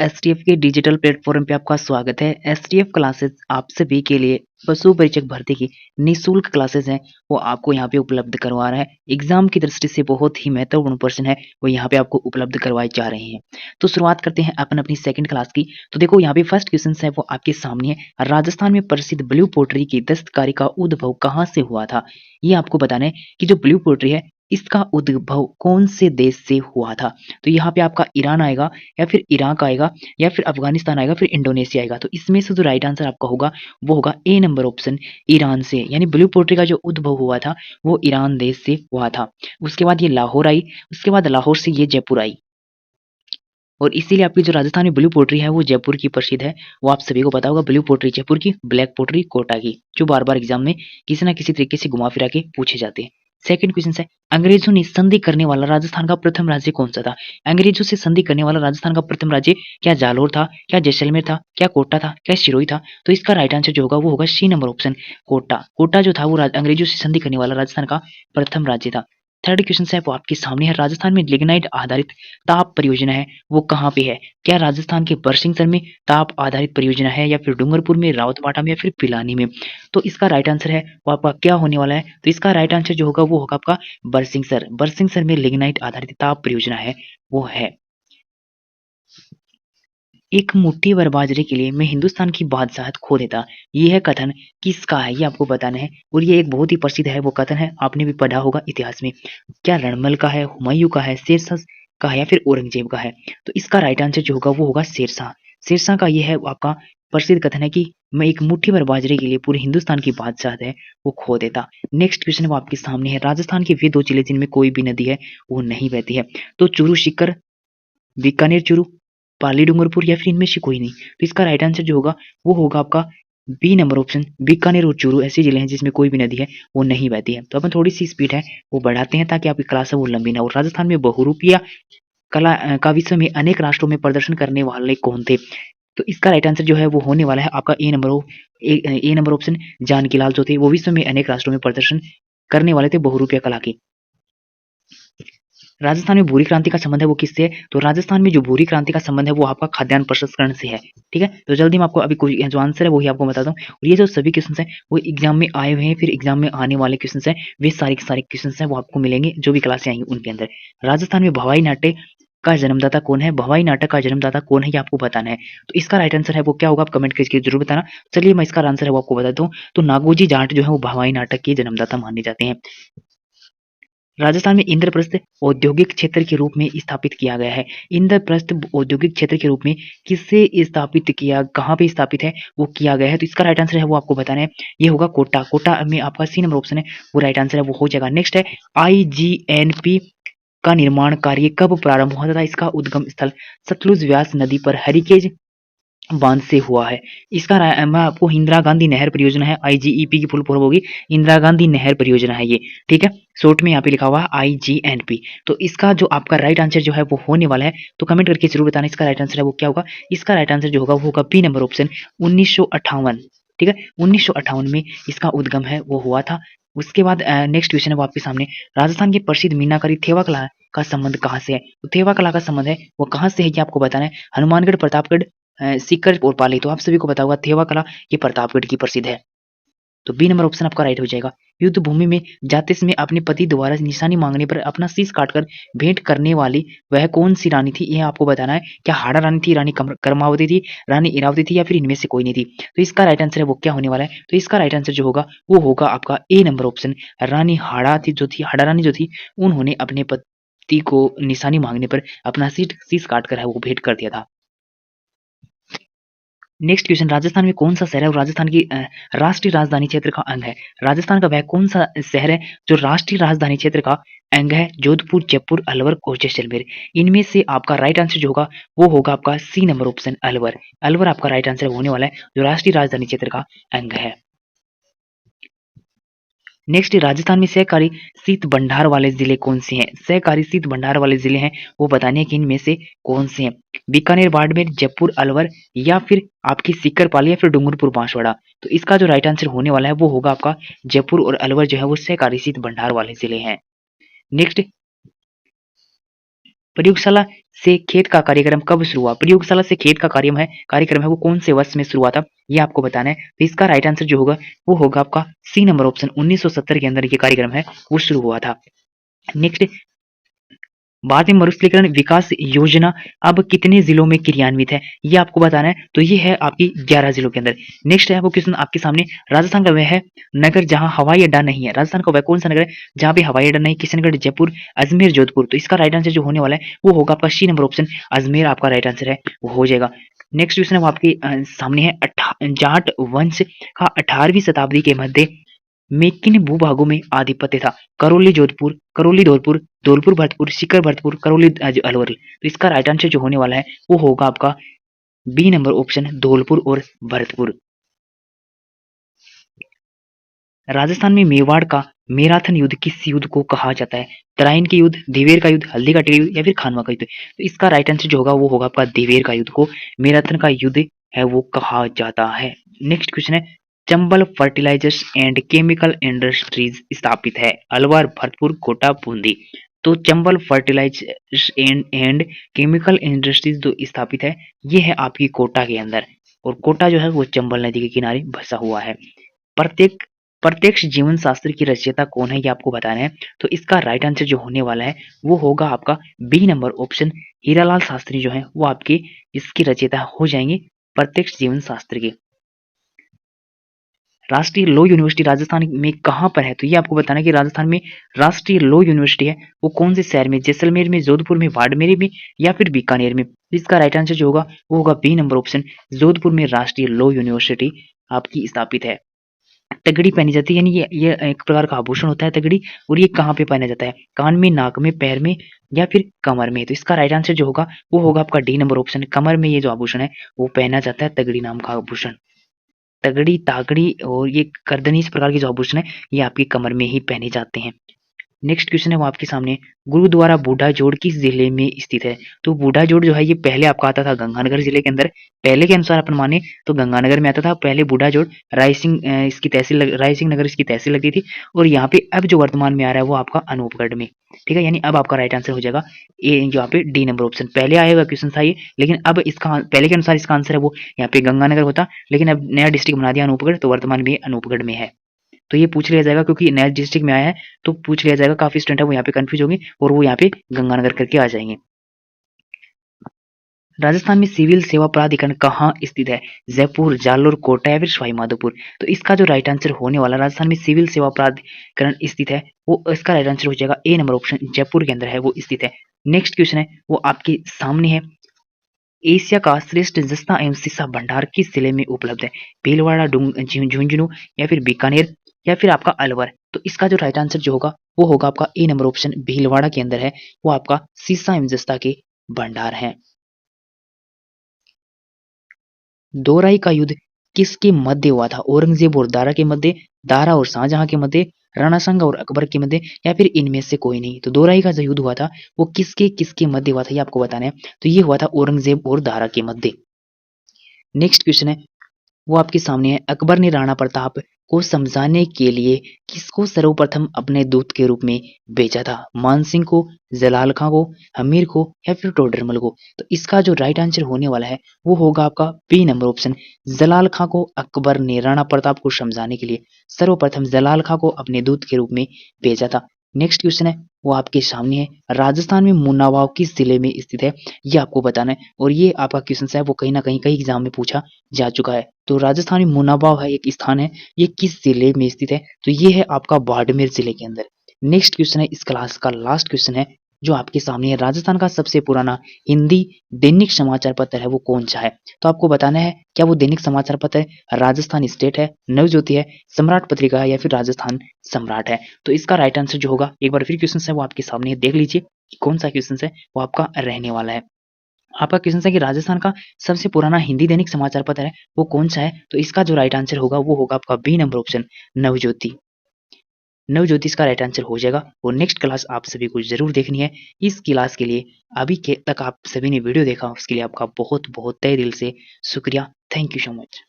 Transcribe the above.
STF के digital platform पे आपका स्वागत है। एसटीएफ क्लासेस आप सभी के लिए पशु परीक्षक भर्ती की निःशुल्क क्लासेस हैं, वो आपको यहाँ पे उपलब्ध करवा रहा है। एग्जाम की दृष्टि से बहुत ही महत्वपूर्ण प्रश्न है, वो यहाँ पे आपको उपलब्ध करवाए जा रहे हैं। तो शुरुआत करते हैं अपन अपनी सेकंड क्लास की। तो देखो यहाँ पे फर्स्ट क्वेश्चन है वो आपके सामने है। राजस्थान में प्रसिद्ध ब्लू पोट्री की दस्तकारी का उद्भव कहाँ से हुआ था? ये आपको बताना है कि जो ब्लू पोट्री है इसका उद्भव कौन से देश से हुआ था? तो यहाँ पे आपका ईरान आएगा, या फिर इराक आएगा, या फिर अफगानिस्तान आएगा, फिर इंडोनेशिया आएगा। तो इसमें से जो राइट आंसर आपका होगा वो होगा ए नंबर ऑप्शन, ईरान से। यानी ब्लू पोट्री का जो उद्भव हुआ था वो ईरान देश से हुआ था। उसके बाद ये लाहौर आई, उसके बाद लाहौर से ये जयपुर आई, और इसीलिए आपकी जो राजस्थान में ब्लू पोट्री है वो जयपुर की प्रसिद्ध है। वो आप सभी को पता होगा, ब्लू पोट्री जयपुर की, ब्लैक पोट्री कोटा की, जो बार बार एग्जाम में किसी ना किसी तरीके से घुमा फिरा के पूछे जाते हैं। सेकंड क्वेश्चन है, अंग्रेजों ने संधि करने वाला राजस्थान का प्रथम राज्य कौन सा था? अंग्रेजों से संधि करने वाला राजस्थान का प्रथम राज्य क्या जालोर था, क्या जैसलमेर था, क्या कोटा था, क्या सिरोही था? तो इसका राइट आंसर जो होगा वो होगा C number option, Kota. Kota जो था वो अंग्रेजों से संधि करने वाला राजस्थान का प्रथम राज्य था। थर्ड क्वेश्चन है वो आपके सामने है। राजस्थान में लिग्नाइट आधारित ताप परियोजना है वो कहाँ पे है? क्या राजस्थान के बरसिंहसर में ताप आधारित परियोजना है, या फिर डूंगरपुर में, रावतबाटा में, या फिर पिलानी में? तो इसका राइट आंसर है वो आपका क्या होने वाला है? तो इसका राइट आंसर जो होगा वो होगा आपका बरसिंहसर। बरसिंहसर में लिग्नाइट आधारित ताप परियोजना है वो है। एक मुट्ठी भर बाजरे के लिए मैं हिंदुस्तान की बादशाहत खो देता, ये है कथन किसका है? ये आपको बताना है, और ये एक बहुत ही प्रसिद्ध है वो कथन है, आपने भी पढ़ा होगा इतिहास में। क्या रणमल का है, हुमायूं का है, शेरशाह का है, या फिर औरंगजेब का है? तो इसका राइट आंसर जो होगा वो होगा शेरशाह। शेरशाह का ये है आपका प्रसिद्ध कथन है कि मैं एक मुट्ठी भर बाजरे के लिए पूरे हिंदुस्तान की बादशाहत है वो खो देता। नेक्स्ट क्वेश्चन वो आपके सामने है। राजस्थान के वे दो जिले जिनमें कोई भी नदी है वो नहीं बहती है, तो चूरू सीकर, बीकानेर चूरू, पाली डूंगरपुर, या फिर इनमें से कोई नहीं? तो इसका राइट आंसर जो होगा वो होगा आपका बी नंबर ऑप्शन, बीकानेर और चूरू ऐसे जिले हैं जिसमें कोई भी नदी है वो नहीं बहती है। तो अपन थोड़ी सी स्पीड है वो बढ़ाते हैं ताकि आपकी क्लास है वो लंबी ना हो। राजस्थान में बहुरूपिया कला का विश्व में अनेक राष्ट्रों में प्रदर्शन करने वाले कौन थे? तो इसका राइट आंसर जो है वो होने वाला है आपका ए नंबर ऑप्शन, जानकीलाल जो थे वो विश्व में अनेक राष्ट्रों में प्रदर्शन करने वाले थे बहुरूपिया कला के। राजस्थान में भूरी क्रांति का संबंध है वो किससे है? तो राजस्थान में जो भूरी क्रांति का संबंध है वो आपका खाद्यान्न प्रसंस्करण से है। ठीक है, तो जल्दी मैं आपको अभी कुछ जो आंसर है वही आपको बताता हूँ। और ये जो सभी क्वेश्चन है वो एग्जाम में आए हुए हैं, फिर एग्जाम में आने वाले क्वेश्चन है, वे सारे के सारे क्वेश्चन है वो आपको मिलेंगे जो भी क्लासे आएंगी उनके अंदर। राजस्थान में भवाई नाट्य का जन्मदाता कौन है? भवाई नाटक का जन्मदाता कौन है ये आपको बताना है। तो इसका राइट आंसर है वो क्या होगा, आप कमेंट करके जरूर बताना। चलिए मैं इसका आंसर है वो आपको बताता हूँ। तो नागोजी जाट जो है वो भवाई नाटक के जन्मदाता माने जाते हैं। राजस्थान में इंद्रप्रस्थ औद्योगिक क्षेत्र के रूप में स्थापित किया गया है। इंद्रप्रस्थ औद्योगिक क्षेत्र के रूप में किससे स्थापित किया, कहाँ पे स्थापित है वो किया गया है? तो इसका राइट आंसर है वो आपको बताना है, ये होगा कोटा। कोटा में आपका सी नंबर ऑप्शन है वो राइट आंसर है वो हो जाएगा। नेक्स्ट है, आईजीएनपी का निर्माण कार्य कब प्रारंभ हुआ था? इसका उद्गम स्थल सतलुज व्यास नदी पर हरिकेज बांध से हुआ है। इसका मैं आपको इंदिरा गांधी नहर परियोजना है, आईजीईपी की फुल फॉर्म होगी इंदिरा गांधी नहर परियोजना है ये। ठीक है, शॉर्ट में यहाँ पे लिखा हुआ है आईजीएनपी। तो इसका जो आपका राइट आंसर जो है वो होने वाला है, तो कमेंट करके जरूर बताना इसका राइट आंसर है वो क्या होगा। इसका राइट आंसर जो होगा वो होगा बी नंबर ऑप्शन, 1958। ठीक है, 1958 में इसका उद्गम है वो हुआ था। उसके बाद नेक्स्ट क्वेश्चन है वो आपके सामने। राजस्थान की प्रसिद्ध मीनाकारी थेवा कला का संबंध कहाँ से है? तो थेवा कला का संबंध है वो कहाँ से है ये आपको बताना है। हनुमानगढ़, प्रतापगढ़, सीकर और पाली। तो आप सभी को पता होगा थेवा कला ये प्रतापगढ़ की प्रसिद्ध है, तो बी नंबर ऑप्शन आपका राइट हो जाएगा। युद्ध भूमि में जाते समय अपने पति द्वारा निशानी मांगने पर अपना शीश काटकर भेंट करने वाली वह कौन सी रानी थी, यह आपको बताना है। क्या हाड़ा रानी थी, रानी कर्मावती थी, रानी इरावती थी, या फिर इनमें से कोई नहीं थी? तो इसका राइट आंसर है वो क्या होने वाला है। तो इसका राइट आंसर जो होगा वो होगा आपका ए नंबर ऑप्शन, रानी हाड़ा थी जो थी, हाड़ा रानी जो थी उन्होंने अपने पति को निशानी मांगने पर अपना शीश काटकर है वो भेंट कर दिया था। नेक्स्ट क्वेश्चन, राजस्थान में कौन सा शहर है और राजस्थान की राष्ट्रीय राजधानी क्षेत्र का अंग है? राजस्थान का वह कौन सा शहर है जो राष्ट्रीय राजधानी क्षेत्र का अंग है? जोधपुर, जयपुर, अलवर और जैसलमेर। इनमें से आपका राइट आंसर जो होगा वो होगा आपका C number option, Alwar. Alwar आपका राइट आंसर होने वाला है जो राष्ट्रीय राजधानी क्षेत्र का अंग है। नेक्स्ट, राजस्थान में सहकारी शीत भंडार वाले जिले कौन से हैं? सहकारी शीत भंडार वाले जिले हैं वो बताने हैं कि इनमें से कौन से हैं। बीकानेर, बाड़मेर, जयपुर, अलवर, या फिर आपकी सीकर, पाली, या फिर डूंगरपुर, बांसवाड़ा। तो इसका जो राइट आंसर होने वाला है वो होगा आपका जयपुर और अलवर जो है वो सहकारी शीत भंडार वाले जिले हैं। नेक्स्ट, प्रयोगशाला से खेत का कार्यक्रम कब शुरू हुआ? प्रयोगशाला से खेत का कार्यक्रम है वो कौन से वर्ष में शुरू हुआ था? ये आपको बताना है। तो इसका राइट आंसर जो होगा वो होगा आपका सी नंबर ऑप्शन 1970 के अंदर ये कार्यक्रम है वो शुरू हुआ था। नेक्स्ट, बाद में मरुस्थलीकरण विकास योजना अब कितने जिलों में क्रियान्वित है? ये आपको बताना है। तो ये है आपकी 11 जिलों के अंदर। नेक्स्ट है वो क्वेश्चन आपके सामने, राजस्थान का वह है नगर जहां हवाई अड्डा नहीं है। राजस्थान का वह कौन सा नगर है जहां पे हवाई अड्डा नहीं? किशनगढ़, जयपुर, अजमेर, जोधपुर। तो इसका राइट आंसर जो होने वाला है वो होगा आपका सी नंबर ऑप्शन अजमेर आपका राइट आंसर है वो हो जाएगा। नेक्स्ट क्वेश्चन है वो आपके सामने है, जाट वंश का 18वीं शताब्दी के मध्य में किन भूभागों में आधिपत्य था? करौली जोधपुर, करौली धौलपुर, धौलपुर भरतपुर, सीकर भरतपुर, करौली अलवर। तो इसका राइट आंसर जो होने वाला है वो होगा आपका बी नंबर ऑप्शन धौलपुर और भरतपुर। राजस्थान में मेवाड़ का मैराथन युद्ध किस युद्ध को कहा जाता है? तराइन के युद्ध, देवेर का युद्ध, हल्दी का टेरी युद्ध या फिर खानवा का युद्ध। तो इसका राइट आंसर जो होगा वो होगा आपका देवेर का युद्ध को मैराथन का युद्ध है वो कहा जाता है। नेक्स्ट क्वेश्चन है, Chambal fertilisers and chemical industries स्थापित है अलवर, भरतपुर, कोटा, बूंदी। तो Chambal fertilisers and chemical industries जो स्थापित है ये है आपकी कोटा के अंदर, और कोटा जो है वो चंबल नदी के किनारे बसा हुआ है। प्रत्येक प्रत्यक्ष जीवन शास्त्र की रचयिता कौन है ये आपको बताना है। तो इसका राइट आंसर जो होने वाला है वो होगा आपका B number option Hiralal Shastri जो है वो आपके इसकी रचयिता हो जाएंगे प्रत्यक्ष जीवन शास्त्र के। राष्ट्रीय लॉ यूनिवर्सिटी राजस्थान में कहाँ पर है? तो ये आपको बताना है कि राजस्थान में राष्ट्रीय लॉ यूनिवर्सिटी है वो कौन से शहर में? जैसलमेर में, जोधपुर में, बाड़मेर में या फिर बीकानेर में। इसका राइट आंसर जो होगा वो होगा बी नंबर ऑप्शन जोधपुर में राष्ट्रीय लॉ यूनिवर्सिटी आपकी स्थापित है। तगड़ी पहनी जाती है, यानी ये एक प्रकार का आभूषण होता है तगड़ी, और ये कहाँ पे पहना जाता है? कान में, नाक में, पैर में या फिर कमर में। तो इसका राइट आंसर जो होगा वो होगा आपका डी नंबर ऑप्शन, कमर में ये जो आभूषण है वो पहना जाता है तगड़ी नाम का आभूषण। तगड़ी, तागड़ी और ये करदनी इस प्रकार के जो आभूषण है ये आपकी कमर में ही पहने जाते हैं। नेक्स्ट क्वेश्चन है वो आपके सामने, गुरुद्वारा बूढ़ा जोड़ किस जिले में स्थित है? तो बूढ़ा जोड़ जो है ये पहले आपका आता था गंगानगर जिले के अंदर। पहले के अनुसार अपन माने तो गंगानगर में आता था पहले बूढ़ा जोड़। इसकी तहसील रायसिंह नगर इसकी तहसील लगती थी, और यहाँ पे अब जो वर्तमान में आ रहा है वो आपका अनूपगढ़ में। ठीक है, यानी अब आपका राइट आंसर हो जाएगा ए, यहाँ पे डी नंबर ऑप्शन। पहले आया हुआ क्वेश्चन था ये, लेकिन अब इसका पहले के अनुसार इसका आंसर है वो यहाँ पे गंगानगर होता, लेकिन अब नया डिस्ट्रिक्ट बना दिया अनूपगढ़, तो वर्तमान में अनूपगढ़ में है। तो ये पूछ लिया जाएगा क्योंकि नया डिस्ट्रिक्ट में आया है, तो पूछ लिया जाएगा। काफी स्टूडेंट है वो यहाँ पे कंफ्यूज होंगे और वो यहाँ पे गंगानगर करके आ जाएंगे। राजस्थान में सिविल सेवा प्राधिकरण कहाँ स्थित है? जयपुर, जालोर, कोटा या फिर सवाईमाधोपुर। तो इसका जो राइट आंसर होने वाला, राजस्थान में सिविल सेवा प्राधिकरण स्थित है वो इसका राइट आंसर हो जाएगा ए नंबर ऑप्शन जयपुर के अंदर है वो स्थित है। नेक्स्ट क्वेश्चन है वो आपके सामने है, एशिया का श्रेष्ठ जस्ता एवं शीशा भंडार किस जिले में उपलब्ध है? भीलवाड़ा, झुंझुनू या फिर बीकानेर या फिर आपका अलवर। तो इसका जो राइट आंसर जो होगा वो होगा आपका ए नंबर ऑप्शन भीलवाड़ा के अंदर है वो आपका शीशा एवं जस्ता के भंडार है। दोराई का युद्ध किसके मध्य हुआ था? औरंगजेब और दारा के मध्य, दारा और शाहजहां के मध्य, राणा सांगा और अकबर के मध्य या फिर इनमें से कोई नहीं। तो दोराई का जो युद्ध हुआ था वो किसके किसके मध्य हुआ था ये आपको बताना है। तो ये हुआ था औरंगजेब और दारा के मध्य। नेक्स्ट क्वेश्चन है वो आपके सामने है, अकबर ने राणा प्रताप को समझाने के लिए किसको सर्वप्रथम अपने दूत के रूप में भेजा था? मानसिंह को, जलाल खां को, हमीर को या फिर टोडरमल को। तो इसका जो राइट आंसर होने वाला है वो होगा आपका बी नंबर ऑप्शन जलाल खां को अकबर ने राणा प्रताप को समझाने के लिए सर्वप्रथम जलाल खां को अपने दूत के रूप में भेजा था। नेक्स्ट क्वेश्चन है वो आपके सामने है, राजस्थान में मुन्नाभाव किस जिले में स्थित है ये आपको बताना है, और ये आपका क्वेश्चन है वो कहीं ना कहीं कई एग्जाम में पूछा जा चुका है। तो राजस्थान में मुनाबाव है एक स्थान है, ये किस जिले में स्थित है? तो ये है आपका बाड़मेर जिले के अंदर। नेक्स्ट क्वेश्चन है इस क्लास का लास्ट क्वेश्चन है जो आपके सामने है, राजस्थान का सबसे पुराना हिंदी दैनिक समाचार पत्र है वो कौन सा है? तो आपको बताना है क्या वो दैनिक समाचार पत्र है राजस्थान स्टेट है, नवज्योति है, सम्राट पत्रिका है या फिर राजस्थान सम्राट है। तो इसका राइट आंसर जो होगा, एक बार फिर क्वेश्चन है वो आपके सामने देख लीजिए कौन सा क्वेश्चन है वो आपका रहने वाला है। आपका क्वेश्चन है कि राजस्थान का सबसे पुराना हिंदी दैनिक समाचार पत्र है वो कौन सा है? तो इसका जो राइट आंसर होगा वो होगा आपका B number option Navjyoti. Navjyoti इसका राइट आंसर हो जाएगा, और नेक्स्ट क्लास आप सभी को जरूर देखनी है। इस क्लास के लिए अभी के तक आप सभी ने वीडियो देखा उसके लिए आपका बहुत बहुत तहे दिल से शुक्रिया। Thank you so much.